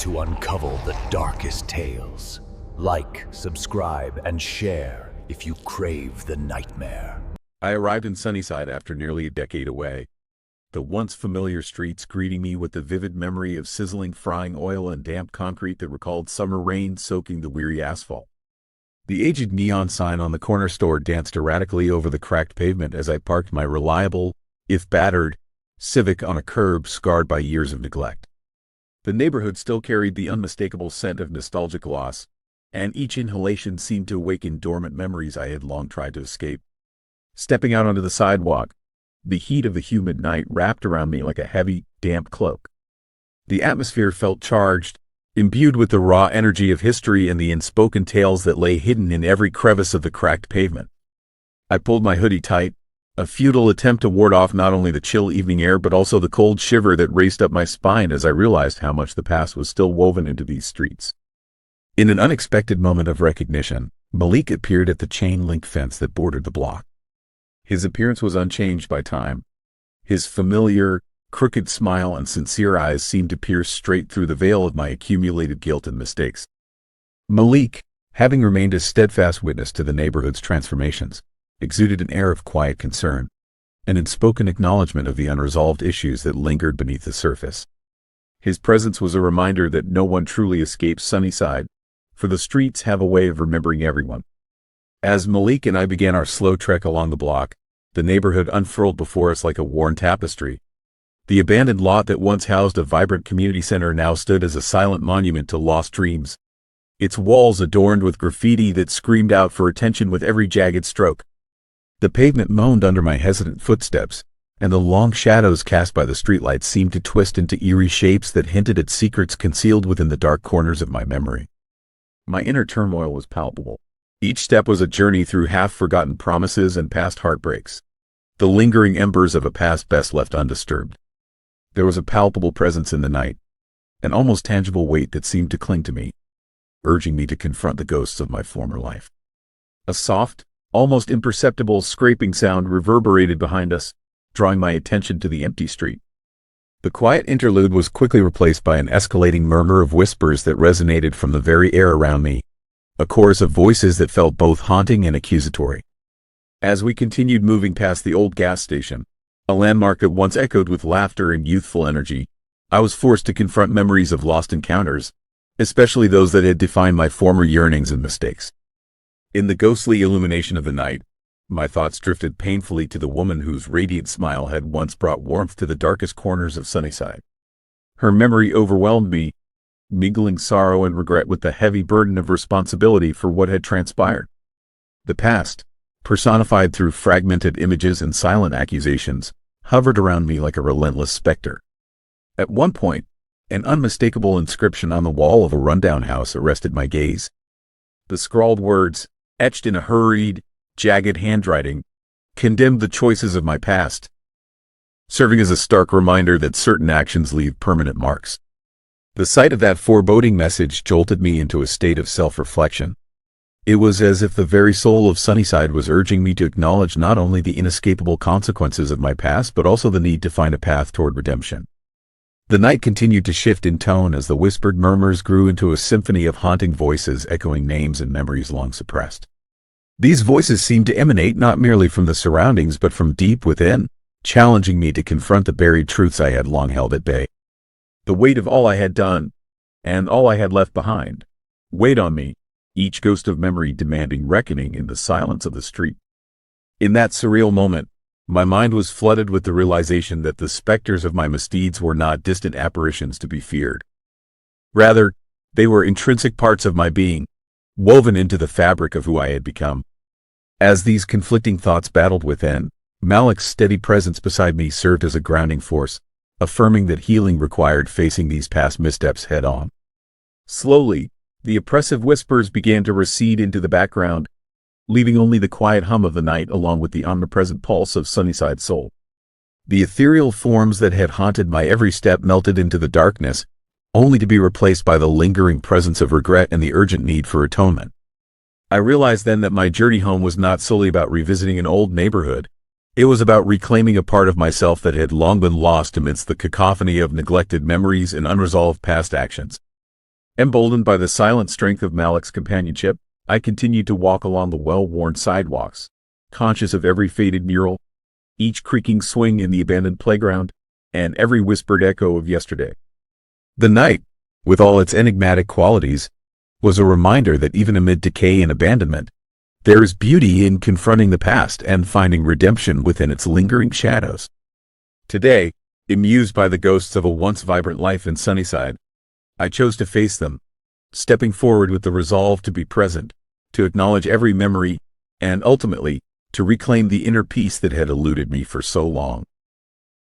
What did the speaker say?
to uncover the darkest tales. Like, subscribe, and share if you crave the nightmare. I arrived in Sunnyside after nearly a decade away. The once familiar streets greeting me with the vivid memory of sizzling frying oil and damp concrete that recalled summer rain soaking the weary asphalt. The aged neon sign on the corner store danced erratically over the cracked pavement as I parked my reliable, if battered, Civic on a curb scarred by years of neglect. The neighborhood still carried the unmistakable scent of nostalgic loss, and each inhalation seemed to awaken dormant memories I had long tried to escape. Stepping out onto the sidewalk, the heat of the humid night wrapped around me like a heavy, damp cloak. The atmosphere felt charged, imbued with the raw energy of history and the unspoken tales that lay hidden in every crevice of the cracked pavement. I pulled my hoodie tight, a futile attempt to ward off not only the chill evening air but also the cold shiver that raced up my spine as I realized how much the past was still woven into these streets. In an unexpected moment of recognition, Malik appeared at the chain-link fence that bordered the block. His appearance was unchanged by time. His familiar, crooked smile and sincere eyes seemed to pierce straight through the veil of my accumulated guilt and mistakes. Malik, having remained a steadfast witness to the neighborhood's transformations, exuded an air of quiet concern, an unspoken acknowledgement of the unresolved issues that lingered beneath the surface. His presence was a reminder that no one truly escapes Sunnyside, for the streets have a way of remembering everyone. As Malik and I began our slow trek along the block, the neighborhood unfurled before us like a worn tapestry. The abandoned lot that once housed a vibrant community center now stood as a silent monument to lost dreams, its walls adorned with graffiti that screamed out for attention with every jagged stroke. The pavement moaned under my hesitant footsteps, and the long shadows cast by the streetlights seemed to twist into eerie shapes that hinted at secrets concealed within the dark corners of my memory. My inner turmoil was palpable. Each step was a journey through half-forgotten promises and past heartbreaks, the lingering embers of a past best left undisturbed. There was a palpable presence in the night, an almost tangible weight that seemed to cling to me, urging me to confront the ghosts of my former life. A soft, almost imperceptible scraping sound reverberated behind us, drawing my attention to the empty street. The quiet interlude was quickly replaced by an escalating murmur of whispers that resonated from the very air around me, a chorus of voices that felt both haunting and accusatory. As we continued moving past the old gas station, a landmark that once echoed with laughter and youthful energy, I was forced to confront memories of lost encounters, especially those that had defined my former yearnings and mistakes. In the ghostly illumination of the night, my thoughts drifted painfully to the woman whose radiant smile had once brought warmth to the darkest corners of Sunnyside. Her memory overwhelmed me, mingling sorrow and regret with the heavy burden of responsibility for what had transpired. The past, personified through fragmented images and silent accusations, hovered around me like a relentless specter. At one point, an unmistakable inscription on the wall of a rundown house arrested my gaze. The scrawled words, etched in a hurried, jagged handwriting, condemned the choices of my past, serving as a stark reminder that certain actions leave permanent marks. The sight of that foreboding message jolted me into a state of self-reflection. It was as if the very soul of Sunnyside was urging me to acknowledge not only the inescapable consequences of my past but also the need to find a path toward redemption. The night continued to shift in tone as the whispered murmurs grew into a symphony of haunting voices echoing names and memories long suppressed. These voices seemed to emanate not merely from the surroundings but from deep within, challenging me to confront the buried truths I had long held at bay. The weight of all I had done, and all I had left behind, weighed on me, each ghost of memory demanding reckoning in the silence of the street. In that surreal moment, my mind was flooded with the realization that the specters of my misdeeds were not distant apparitions to be feared. Rather, they were intrinsic parts of my being, woven into the fabric of who I had become. As these conflicting thoughts battled within, Malik's steady presence beside me served as a grounding force, affirming that healing required facing these past missteps head-on. Slowly, the oppressive whispers began to recede into the background, leaving only the quiet hum of the night along with the omnipresent pulse of Sunnyside's soul. The ethereal forms that had haunted my every step melted into the darkness, only to be replaced by the lingering presence of regret and the urgent need for atonement. I realized then that my journey home was not solely about revisiting an old neighborhood. It was about reclaiming a part of myself that had long been lost amidst the cacophony of neglected memories and unresolved past actions. Emboldened by the silent strength of Malik's companionship, I continued to walk along the well-worn sidewalks, conscious of every faded mural, each creaking swing in the abandoned playground, and every whispered echo of yesterday. The night, with all its enigmatic qualities, was a reminder that even amid decay and abandonment, there is beauty in confronting the past and finding redemption within its lingering shadows. Today, amused by the ghosts of a once vibrant life in Sunnyside, I chose to face them, stepping forward with the resolve to be present, to acknowledge every memory, and ultimately, to reclaim the inner peace that had eluded me for so long.